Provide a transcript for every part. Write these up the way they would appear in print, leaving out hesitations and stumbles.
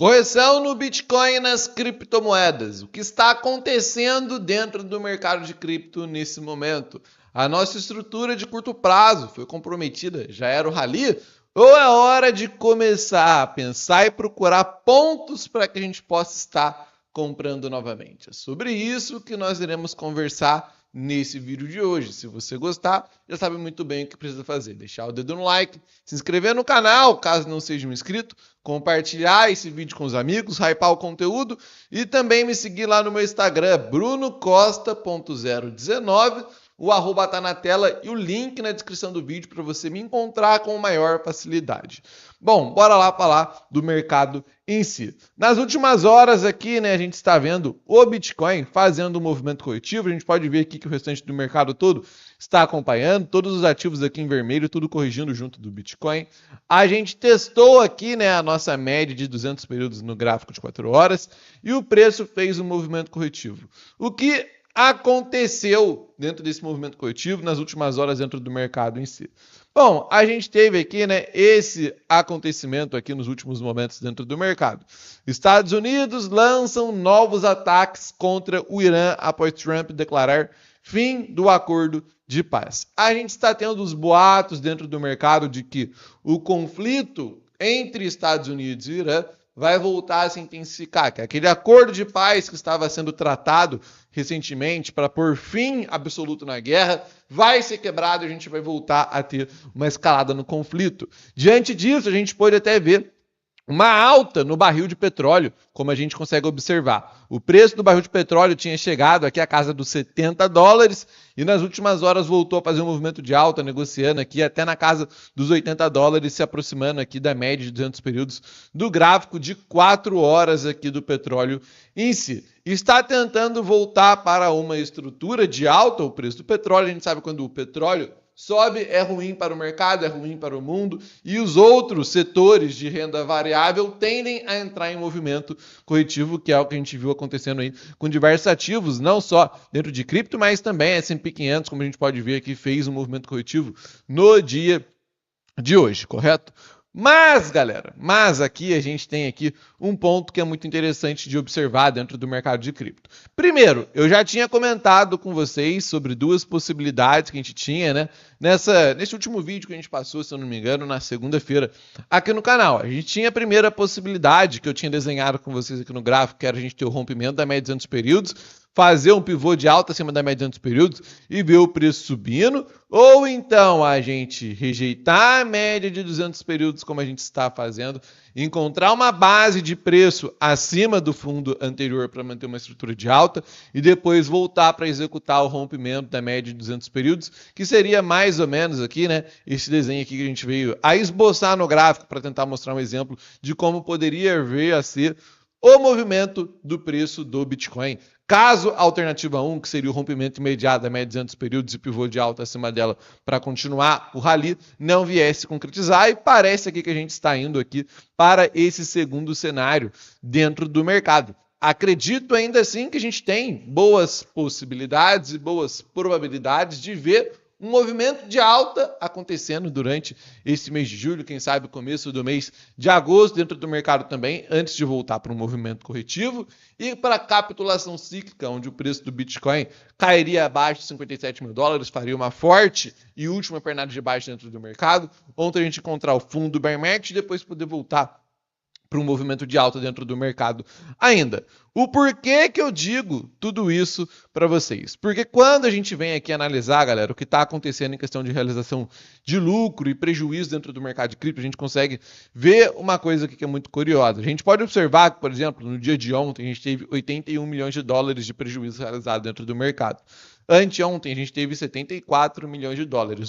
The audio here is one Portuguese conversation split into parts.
Correção no Bitcoin e nas criptomoedas. O que está acontecendo dentro do mercado de cripto nesse momento? A nossa estrutura de curto prazo foi comprometida? Já era o rally? Ou é hora de começar a pensar e procurar pontos para que a gente possa estar comprando novamente? É sobre isso que nós iremos conversar nesse vídeo de hoje. Se você gostar, já sabe muito bem o que precisa fazer. Deixar o dedo no like, se inscrever no canal, caso não seja um inscrito, compartilhar esse vídeo com os amigos, hypar o conteúdo e também me seguir lá no meu Instagram, brunocosta.019. O arroba tá na tela e o link na descrição do vídeo para você me encontrar com maior facilidade. Bom, bora lá falar do mercado em si. Nas últimas horas aqui, né, a gente está vendo o Bitcoin fazendo um movimento corretivo. A gente pode ver aqui que o restante do mercado todo está acompanhando, todos os ativos aqui em vermelho, tudo corrigindo junto do Bitcoin. A gente testou aqui, né, a nossa média de 200 períodos no gráfico de 4 horas e o preço fez um movimento corretivo. O que aconteceu dentro desse movimento corretivo nas últimas horas dentro do mercado em si? Bom, a gente teve aqui, né, esse acontecimento aqui nos últimos momentos dentro do mercado. Estados Unidos lançam novos ataques contra o Irã após Trump declarar fim do acordo de paz. A gente está tendo os boatos dentro do mercado de que o conflito entre Estados Unidos e Irã vai voltar a se intensificar, que é aquele acordo de paz que estava sendo tratado recentemente para pôr fim absoluto na guerra, vai ser quebrado e a gente vai voltar a ter uma escalada no conflito. Diante disso, a gente pode até ver uma alta no barril de petróleo, como a gente consegue observar. O preço do barril de petróleo tinha chegado aqui à casa dos $70 e nas últimas horas voltou a fazer um movimento de alta, negociando aqui até na casa dos $80, se aproximando aqui da média de 200 períodos do gráfico de 4 horas aqui do petróleo em si. Está tentando voltar para uma estrutura de alta o preço do petróleo. A gente sabe quando o petróleo sobe, é ruim para o mercado, é ruim para o mundo, e os outros setores de renda variável tendem a entrar em movimento corretivo, que é o que a gente viu acontecendo aí com diversos ativos, não só dentro de cripto, mas também S&P 500, como a gente pode ver aqui, fez um movimento corretivo no dia de hoje, correto? Mas, galera, aqui a gente tem aqui um ponto que é muito interessante de observar dentro do mercado de cripto. Primeiro, eu já tinha comentado com vocês sobre duas possibilidades que a gente tinha, né? Nesse último vídeo que a gente passou, se eu não me engano, na segunda-feira, aqui no canal. A gente tinha a primeira possibilidade que eu tinha desenhado com vocês aqui no gráfico, que era a gente ter o rompimento da média de 200 períodos, fazer um pivô de alta acima da média de 200 períodos e ver o preço subindo, ou então a gente rejeitar a média de 200 períodos como a gente está fazendo, encontrar uma base de preço acima do fundo anterior para manter uma estrutura de alta e depois voltar para executar o rompimento da média de 200 períodos, que seria mais ou menos aqui, né, esse desenho aqui que a gente veio a esboçar no gráfico para tentar mostrar um exemplo de como poderia vir a ser o movimento do preço do Bitcoin. Caso a alternativa 1, que seria o rompimento imediato da média de 200 períodos e pivô de alta acima dela para continuar o rally, não viesse concretizar, e parece aqui que a gente está indo aqui para esse segundo cenário dentro do mercado. Acredito ainda assim que a gente tem boas possibilidades e boas probabilidades de ver um movimento de alta acontecendo durante esse mês de julho, quem sabe começo do mês de agosto dentro do mercado também, antes de voltar para um movimento corretivo e para a capitulação cíclica, onde o preço do Bitcoin cairia abaixo de $57 mil, faria uma forte e última pernada de baixo dentro do mercado, ontem a gente encontrar o fundo do bear market e depois poder voltar para um movimento de alta dentro do mercado ainda. O porquê que eu digo tudo isso para vocês? Porque quando a gente vem aqui analisar, galera, o que está acontecendo em questão de realização de lucro e prejuízo dentro do mercado de cripto, a gente consegue ver uma coisa aqui que é muito curiosa. A gente pode observar que, por exemplo, no dia de ontem, a gente teve $81 milhões de prejuízo realizado dentro do mercado. Anteontem, a gente teve $74 milhões,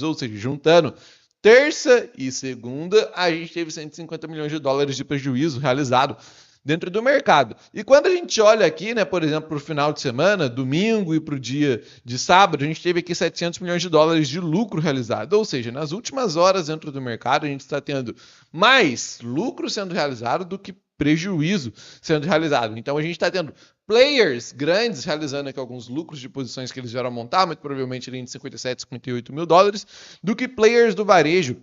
ou seja, juntando terça e segunda, a gente teve $150 milhões de prejuízo realizado dentro do mercado. E quando a gente olha aqui, né, por exemplo, para o final de semana, domingo e para o dia de sábado, a gente teve aqui $700 milhões de lucro realizado. Ou seja, nas últimas horas dentro do mercado, a gente está tendo mais lucro sendo realizado do que prejuízo sendo realizado. Então a gente está tendo players grandes realizando aqui alguns lucros de posições que eles vieram a montar, muito provavelmente ali em $57, $58 mil, do que players do varejo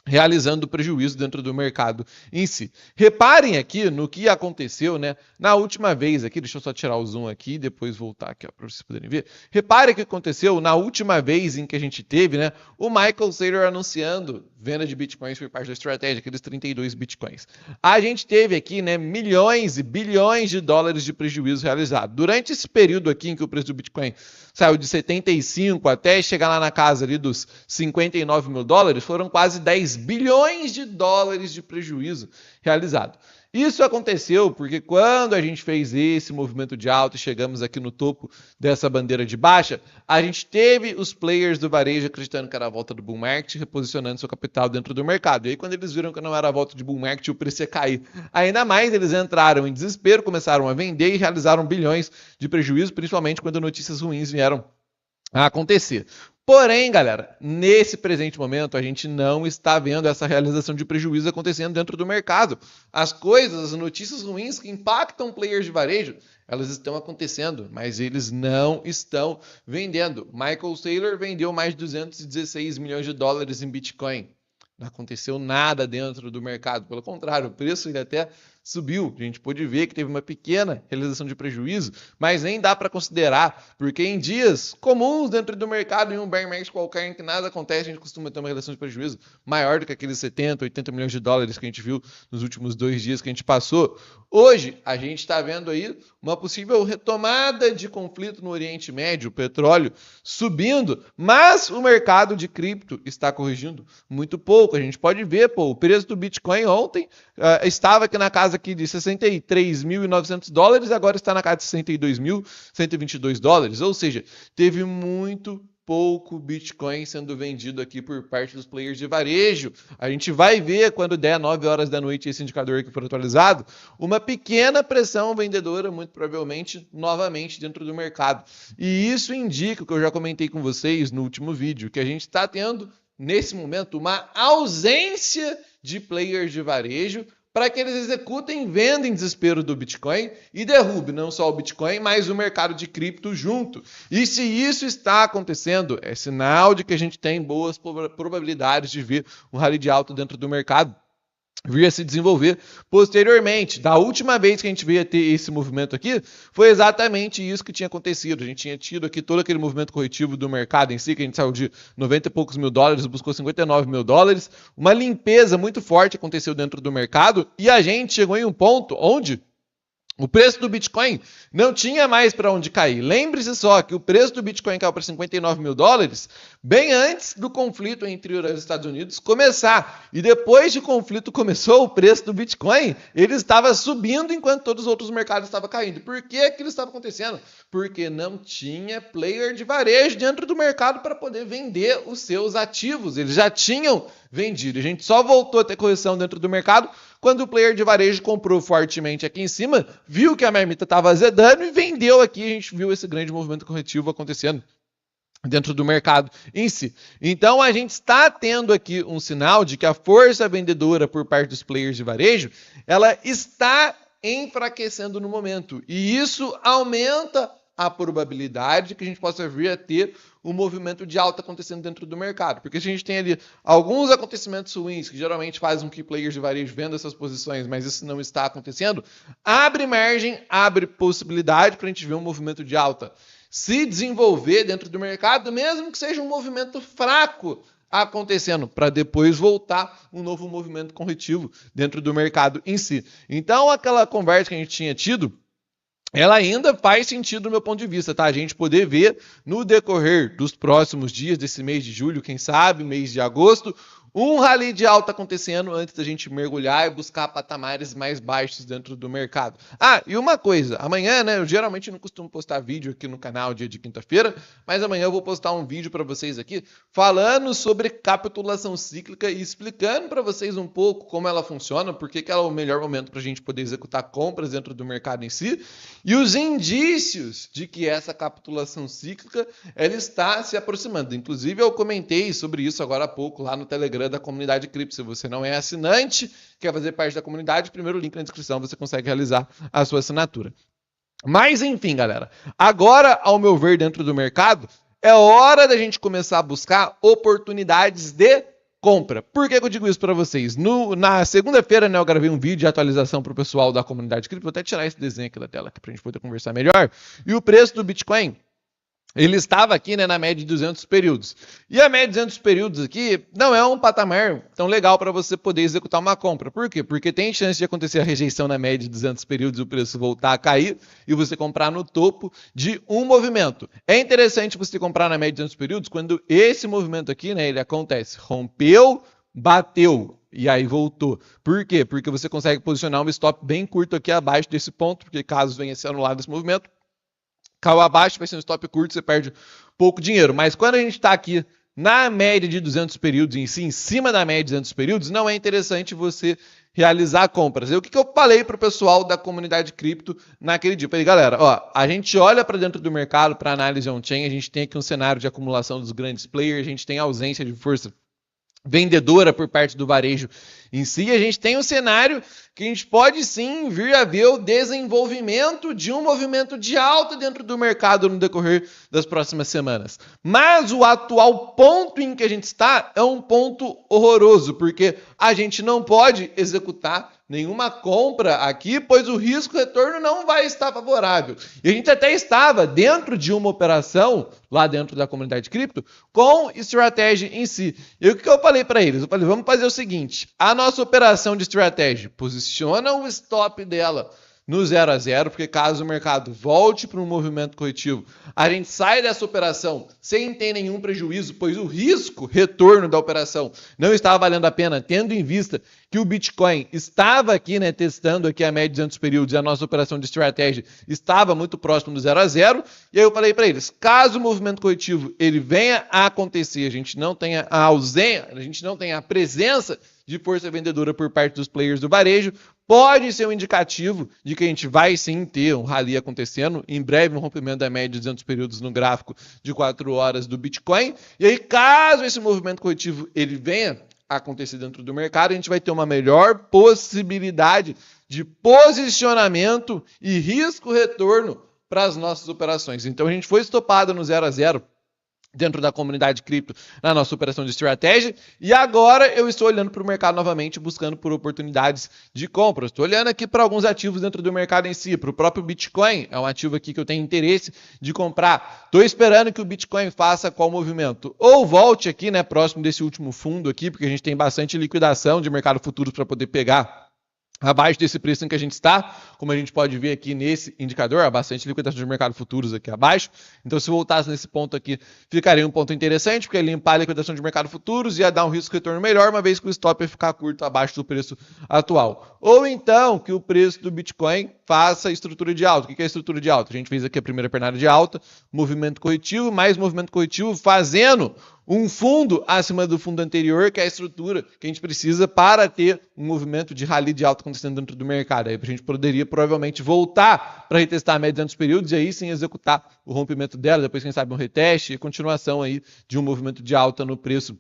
realizando prejuízo dentro do mercado em si. Reparem aqui no que aconteceu, né, na última vez aqui, deixa eu só tirar o zoom aqui e depois voltar aqui para vocês poderem ver. Reparem o que aconteceu na última vez em que a gente teve, né, o Michael Saylor anunciando venda de bitcoins por parte da estratégia, aqueles 32 bitcoins. A gente teve aqui, né, milhões e bilhões de dólares de prejuízo realizado. Durante esse período aqui em que o preço do Bitcoin saiu de 75 até chegar lá na casa ali dos 59 mil dólares, foram quase 10 bilhões de dólares de prejuízo realizado. Isso aconteceu porque quando a gente fez esse movimento de alta e chegamos aqui no topo dessa bandeira de baixa, a gente teve os players do varejo acreditando que era a volta do bull market, reposicionando seu capital dentro do mercado. E aí quando eles viram que não era a volta de bull market, o preço ia cair. Ainda mais eles entraram em desespero, começaram a vender e realizaram bilhões de prejuízo, principalmente quando notícias ruins vieram a acontecer. Porém, galera, nesse presente momento, a gente não está vendo essa realização de prejuízo acontecendo dentro do mercado. As coisas, as notícias ruins que impactam players de varejo, elas estão acontecendo, mas eles não estão vendendo. Michael Saylor vendeu mais de 216 milhões de dólares em Bitcoin. Não aconteceu nada dentro do mercado. Pelo contrário, o preço ele até subiu. A gente pôde ver que teve uma pequena realização de prejuízo, mas nem dá para considerar, porque em dias comuns dentro do mercado, em um bear market qualquer em que nada acontece, a gente costuma ter uma realização de prejuízo maior do que aqueles 70, 80 milhões de dólares que a gente viu nos últimos 2 dias que a gente passou. Hoje, a gente está vendo aí uma possível retomada de conflito no Oriente Médio, o petróleo subindo, mas o mercado de cripto está corrigindo muito pouco. A gente pode ver, o preço do Bitcoin ontem estava aqui na casa aqui de 63.900 dólares, agora está na casa de 62.122 dólares, ou seja, teve muito pouco Bitcoin sendo vendido aqui por parte dos players de varejo. A gente vai ver quando der 9 horas da noite esse indicador aqui for atualizado, uma pequena pressão vendedora, muito provavelmente, novamente dentro do mercado. E isso indica, o que eu já comentei com vocês no último vídeo, que a gente está tendo, nesse momento, uma ausência de players de varejo para que eles executem venda em desespero do Bitcoin e derrubem não só o Bitcoin, mas o mercado de cripto junto. E se isso está acontecendo, é sinal de que a gente tem boas probabilidades de ver um rally de alta dentro do mercado vir a se desenvolver posteriormente. Da última vez que a gente veio a ter esse movimento aqui, foi exatamente isso que tinha acontecido. A gente tinha tido aqui todo aquele movimento corretivo do mercado em si, que a gente saiu de 90 e poucos mil dólares, buscou 59 mil dólares. Uma limpeza muito forte aconteceu dentro do mercado e a gente chegou em um ponto onde o preço do Bitcoin não tinha mais para onde cair. Lembre-se só que o preço do Bitcoin caiu para 59 mil dólares bem antes do conflito entre os Estados Unidos começar. E depois que o conflito começou, o preço do Bitcoin ele estava subindo enquanto todos os outros mercados estavam caindo. Por que aquilo estava acontecendo? Porque não tinha player de varejo dentro do mercado para poder vender os seus ativos. Eles já tinham vendido. A gente só voltou a ter correção dentro do mercado quando o player de varejo comprou fortemente aqui em cima, viu que a marmita estava azedando e vendeu aqui. A gente viu esse grande movimento corretivo acontecendo dentro do mercado em si. Então a gente está tendo aqui um sinal de que a força vendedora por parte dos players de varejo, ela está enfraquecendo no momento. E isso aumenta a probabilidade que a gente possa vir a ter um movimento de alta acontecendo dentro do mercado. Porque se a gente tem ali alguns acontecimentos ruins, que geralmente fazem com que players de varejo vendam essas posições, mas isso não está acontecendo, abre margem, abre possibilidade para a gente ver um movimento de alta se desenvolver dentro do mercado, mesmo que seja um movimento fraco acontecendo, para depois voltar um novo movimento corretivo dentro do mercado em si. Então, aquela conversa que a gente tinha tido, ela ainda faz sentido do meu ponto de vista, tá? A gente poder ver no decorrer dos próximos dias desse mês de julho, quem sabe, mês de agosto, um rally de alta acontecendo antes da gente mergulhar e buscar patamares mais baixos dentro do mercado. Ah, e uma coisa, amanhã, né, eu geralmente não costumo postar vídeo aqui no canal dia de quinta-feira, mas amanhã eu vou postar um vídeo para vocês aqui falando sobre capitulação cíclica e explicando para vocês um pouco como ela funciona, por que ela é o melhor momento para a gente poder executar compras dentro do mercado em si, e os indícios de que essa capitulação cíclica ela está se aproximando. Inclusive eu comentei sobre isso agora há pouco lá no Telegram da comunidade cripto. Se você não é assinante, quer fazer parte da comunidade, primeiro link na descrição você consegue realizar a sua assinatura. Mas enfim, galera, agora, ao meu ver, dentro do mercado, é hora da gente começar a buscar oportunidades de compra. Por que eu digo isso para vocês? Na segunda-feira, né, eu gravei um vídeo de atualização para o pessoal da comunidade cripto. Vou até tirar esse desenho aqui da tela para a gente poder conversar melhor. E o preço do Bitcoin, ele estava aqui, né, na média de 200 períodos. E a média de 200 períodos aqui não é um patamar tão legal para você poder executar uma compra. Por quê? Porque tem chance de acontecer a rejeição na média de 200 períodos e o preço voltar a cair e você comprar no topo de um movimento. É interessante você comprar na média de 200 períodos quando esse movimento aqui, né, ele acontece. Rompeu, bateu e aí voltou. Por quê? Porque você consegue posicionar um stop bem curto aqui abaixo desse ponto, porque caso venha a ser anulado esse movimento, caiu abaixo, vai ser um stop curto, você perde pouco dinheiro. Mas quando a gente está aqui na média de 200 períodos em si, em cima da média de 200 períodos, não é interessante você realizar compras. E o que eu falei para o pessoal da comunidade cripto naquele dia? Eu falei, galera, ó, a gente olha para dentro do mercado para análise on-chain, a gente tem aqui um cenário de acumulação dos grandes players, a gente tem ausência de força vendedora por parte do varejo em si, a gente tem um cenário que a gente pode sim vir a ver o desenvolvimento de um movimento de alta dentro do mercado no decorrer das próximas semanas. Mas o atual ponto em que a gente está é um ponto horroroso, porque a gente não pode executar nenhuma compra aqui, pois o risco-retorno não vai estar favorável. E a gente até estava dentro de uma operação, lá dentro da comunidade cripto, com estratégia em si. E o que eu falei para eles? Eu falei, vamos fazer o seguinte, a nossa operação de estratégia, posiciona o stop dela no 0 a 0, porque caso o mercado volte para um movimento corretivo, a gente sai dessa operação sem ter nenhum prejuízo, pois o risco retorno da operação não estava valendo a pena, tendo em vista que o Bitcoin estava aqui, né, testando aqui a média de 200 períodos e a nossa operação de estratégia estava muito próximo do 0 a 0, e aí eu falei para eles, caso o movimento corretivo ele venha a acontecer, a gente não tenha a ausência, a gente não tenha a presença de força vendedora por parte dos players do varejo, pode ser um indicativo de que a gente vai sim ter um rally acontecendo, em breve um rompimento da média de 200 períodos no gráfico de 4 horas do Bitcoin, e aí caso esse movimento corretivo ele venha a acontecer dentro do mercado, a gente vai ter uma melhor possibilidade de posicionamento e risco-retorno para as nossas operações. Então a gente foi estopado no 0 a 0 dentro da comunidade cripto na nossa operação de estratégia, e agora eu estou olhando para o mercado novamente, buscando por oportunidades de compra. Estou olhando aqui para alguns ativos dentro do mercado em si, para o próprio Bitcoin, é um ativo aqui que eu tenho interesse de comprar. Estou esperando que o Bitcoin faça qual movimento? Ou volte aqui, né, próximo desse último fundo aqui, porque a gente tem bastante liquidação de mercado futuros para poder pegar abaixo desse preço em que a gente está, como a gente pode ver aqui nesse indicador, há bastante liquidação de mercado futuros aqui abaixo. Então, se voltasse nesse ponto aqui, ficaria um ponto interessante, porque limpar a liquidação de mercado futuros ia dar um risco-retorno melhor, uma vez que o stop ia ficar curto abaixo do preço atual. Ou então, que o preço do Bitcoin faça estrutura de alta. O que é estrutura de alta? A gente fez aqui a primeira pernada de alta, movimento corretivo, mais movimento corretivo fazendo um fundo acima do fundo anterior, que é a estrutura que a gente precisa para ter um movimento de rally de alta acontecendo dentro do mercado. Aí a gente poderia provavelmente voltar para retestar a média dos períodos e aí sim executar o rompimento dela, depois quem sabe um reteste e continuação aí de um movimento de alta no preço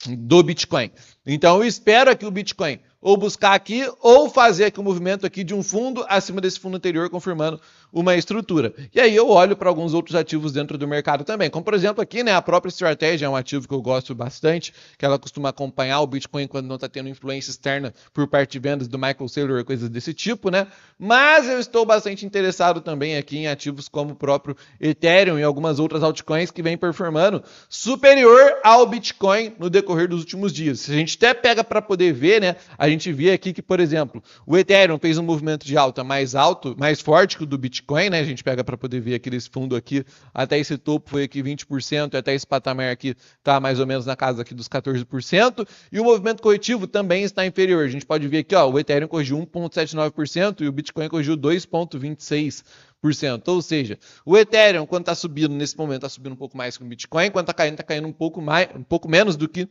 do Bitcoin. Então eu espero aqui o Bitcoin ou buscar aqui, ou fazer aqui um movimento aqui de um fundo acima desse fundo anterior, confirmando uma estrutura. E aí eu olho para alguns outros ativos dentro do mercado também, como por exemplo aqui, né, a própria estratégia é um ativo que eu gosto bastante, que ela costuma acompanhar o Bitcoin quando não está tendo influência externa por parte de vendas do Michael Saylor e coisas desse tipo, né? Mas eu estou bastante interessado também aqui em ativos como o próprio Ethereum e algumas outras altcoins que vem performando superior ao Bitcoin no decorrer dos últimos dias. Se a gente até pega para poder ver, né, a gente vê aqui que, por exemplo, o Ethereum fez um movimento de alta mais alto, mais forte que o do Bitcoin, né? A gente pega para poder ver aqui nesse fundo aqui, até esse topo foi aqui 20%, até esse patamar aqui tá mais ou menos na casa aqui dos 14%, e o movimento corretivo também está inferior. A gente pode ver aqui, ó, o Ethereum corrigiu 1,79% e o Bitcoin corrigiu 2,26%. Ou seja, o Ethereum, quando está subindo nesse momento, está subindo um pouco mais que o Bitcoin, quando está caindo um pouco menos do que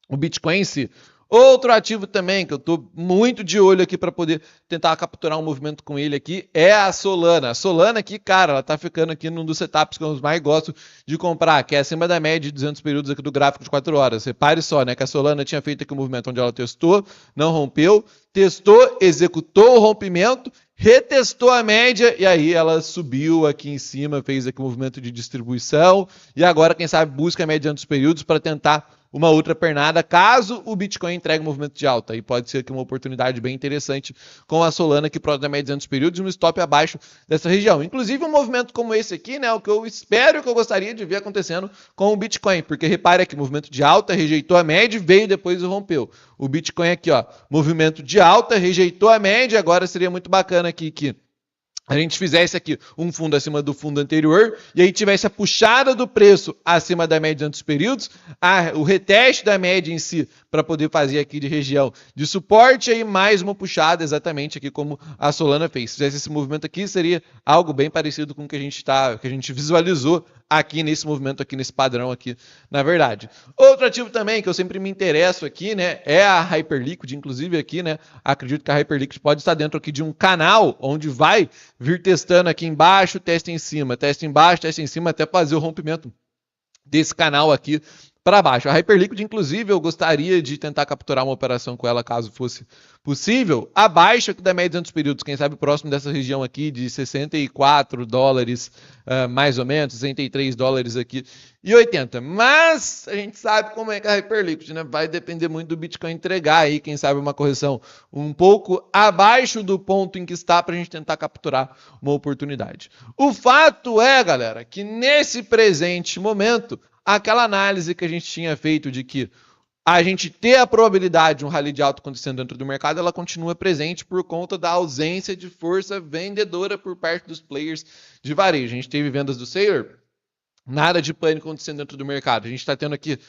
o Bitcoin em si. Outro ativo também que eu estou muito de olho aqui para poder tentar capturar um movimento com ele aqui é a Solana. A Solana aqui, cara, ela tá ficando aqui num dos setups que eu mais gosto de comprar, que é acima da média de 200 períodos aqui do gráfico de 4 horas. Repare só, né, que a Solana tinha feito aqui um movimento onde ela testou, não rompeu, testou, executou o rompimento, retestou a média e aí ela subiu aqui em cima, fez aqui um movimento de distribuição e agora, quem sabe, busca a média de 200 períodos para tentar uma outra pernada caso o Bitcoin entregue um movimento de alta. E pode ser aqui uma oportunidade bem interessante com a Solana aqui próximo da média de 200 períodos e um stop abaixo dessa região. Inclusive um movimento como esse aqui, né, o que eu espero, que eu gostaria de ver acontecendo com o Bitcoin, porque repare aqui, movimento de alta, rejeitou a média, veio depois e rompeu. O Bitcoin aqui, ó, movimento de alta, rejeitou a média, agora seria muito bacana aqui que a gente fizesse aqui um fundo acima do fundo anterior e aí tivesse a puxada do preço acima da média dos períodos, o reteste da média em si para poder fazer aqui de região de suporte e aí mais uma puxada exatamente aqui como a Solana fez. Se fizesse esse movimento aqui, seria algo bem parecido com o que a gente visualizou aqui nesse movimento, aqui nesse padrão aqui, na verdade. Outro ativo também que eu sempre me interesso aqui, né, é a Hyperliquid, inclusive aqui, né, acredito que a Hyperliquid pode estar dentro aqui de um canal onde vai vir testando aqui embaixo, testa em cima, testa embaixo, testa em cima, até fazer o rompimento desse canal aqui para baixo. A Hyperliquid, inclusive, eu gostaria de tentar capturar uma operação com ela, caso fosse possível, abaixo aqui da média de 200 períodos, quem sabe próximo dessa região aqui de 64 dólares, mais ou menos, 63 dólares aqui e 80. Mas a gente sabe como é que a Hyperliquid, né? Vai depender muito do Bitcoin entregar aí, quem sabe uma correção um pouco abaixo do ponto em que está para a gente tentar capturar uma oportunidade. O fato é, galera, que nesse presente momento, aquela análise que a gente tinha feito de que a gente ter a probabilidade de um rally de alta acontecendo dentro do mercado, ela continua presente por conta da ausência de força vendedora por parte dos players de varejo. A gente teve vendas do Saylor, nada de pânico acontecendo dentro do mercado. A gente está tendo aqui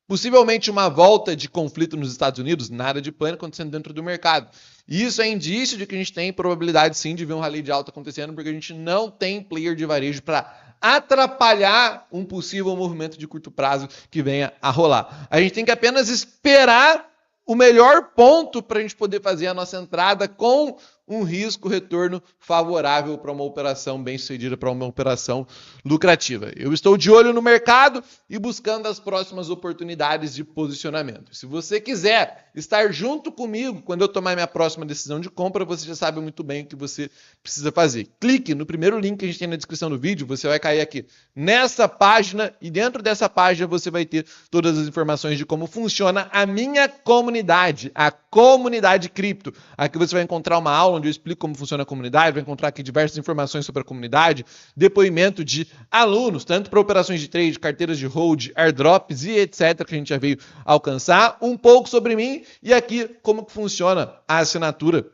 possivelmente uma volta de conflito nos Estados Unidos, nada de pânico acontecendo dentro do mercado. Isso é indício de que a gente tem probabilidade sim de ver um rally de alta acontecendo, porque a gente não tem player de varejo para atrapalhar um possível movimento de curto prazo que venha a rolar. A gente tem que apenas esperar o melhor ponto para a gente poder fazer a nossa entrada com um risco-retorno favorável para uma operação bem-sucedida, para uma operação lucrativa. Eu estou de olho no mercado e buscando as próximas oportunidades de posicionamento. Se você quiser estar junto comigo quando eu tomar minha próxima decisão de compra, você já sabe muito bem o que você precisa fazer. Clique no primeiro link que a gente tem na descrição do vídeo, você vai cair aqui nessa página e dentro dessa página você vai ter todas as informações de como funciona a minha comunidade, a comunidade cripto. Aqui você vai encontrar uma aula onde eu explico como funciona a comunidade, vai encontrar aqui diversas informações sobre a comunidade, depoimento de alunos, tanto para operações de trade, carteiras de hold, airdrops e etc, que a gente já veio alcançar, um pouco sobre mim e aqui como que funciona a assinatura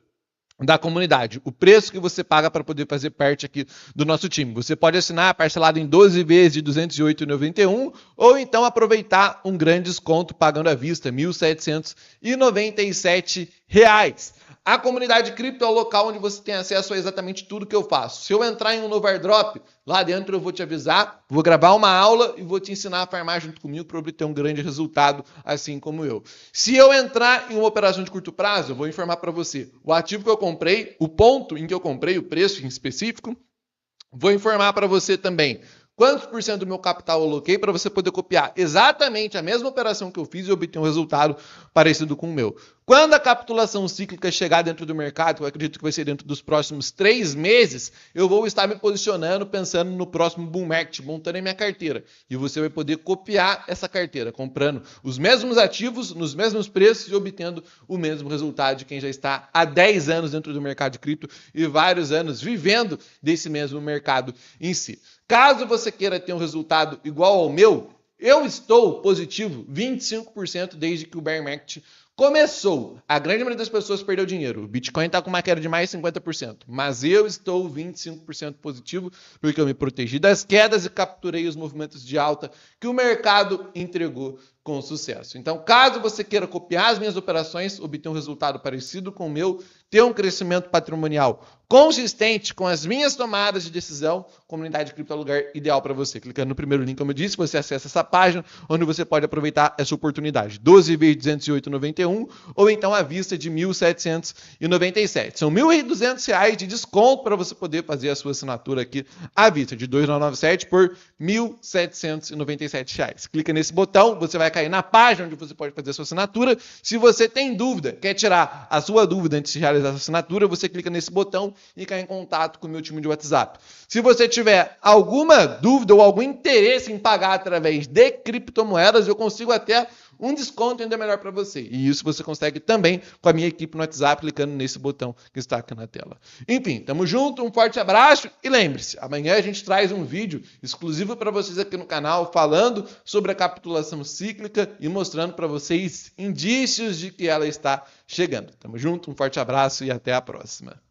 da comunidade, o preço que você paga para poder fazer parte aqui do nosso time. Você pode assinar parcelado em 12 vezes de R$ 208,91 ou então aproveitar um grande desconto pagando à vista, R$ 1.797. A comunidade cripto é o local onde você tem acesso a exatamente tudo que eu faço. Se eu entrar em um novo airdrop, lá dentro eu vou te avisar, vou gravar uma aula e vou te ensinar a farmar junto comigo para obter um grande resultado, assim como eu. Se eu entrar em uma operação de curto prazo, eu vou informar para você o ativo que eu comprei, o ponto em que eu comprei, o preço em específico. Vou informar para você também quantos por cento do meu capital eu aloquei para você poder copiar exatamente a mesma operação que eu fiz e obter um resultado parecido com o meu. Quando a capitulação cíclica chegar dentro do mercado, eu acredito que vai ser dentro dos próximos 3 meses, eu vou estar me posicionando, pensando no próximo bull market, montando a minha carteira. E você vai poder copiar essa carteira, comprando os mesmos ativos, nos mesmos preços e obtendo o mesmo resultado de quem já está há 10 anos dentro do mercado de cripto e vários anos vivendo desse mesmo mercado em si. Caso você queira ter um resultado igual ao meu, eu estou positivo 25% desde que o bear market começou. A grande maioria das pessoas perdeu dinheiro. O Bitcoin está com uma queda de mais de 50%. Mas eu estou 25% positivo porque eu me protegi das quedas e capturei os movimentos de alta que o mercado entregou com sucesso. Então, caso você queira copiar as minhas operações, obter um resultado parecido com o meu, ter um crescimento patrimonial consistente com as minhas tomadas de decisão, comunidade cripto é o lugar ideal para você. Clicando no primeiro link, como eu disse, você acessa essa página onde você pode aproveitar essa oportunidade. 12 vezes de R$ 208,91 ou então à vista de R$ 1.797. São R$ 1.200 de desconto para você poder fazer a sua assinatura aqui à vista, de R$ 2.997 por R$ 1.797. Clica nesse botão, você vai cair na página onde você pode fazer a sua assinatura. Se você tem dúvida, quer tirar a sua dúvida antes de realizar a assinatura, você clica nesse botão e cai em contato com o meu time de WhatsApp. Se você tiver alguma dúvida ou algum interesse em pagar através de criptomoedas, eu consigo até um desconto ainda melhor para você. E isso você consegue também com a minha equipe no WhatsApp, clicando nesse botão que está aqui na tela. Enfim, tamo junto, um forte abraço e lembre-se, amanhã a gente traz um vídeo exclusivo para vocês aqui no canal falando sobre a capitulação cíclica e mostrando para vocês indícios de que ela está chegando. Tamo junto, um forte abraço e até a próxima.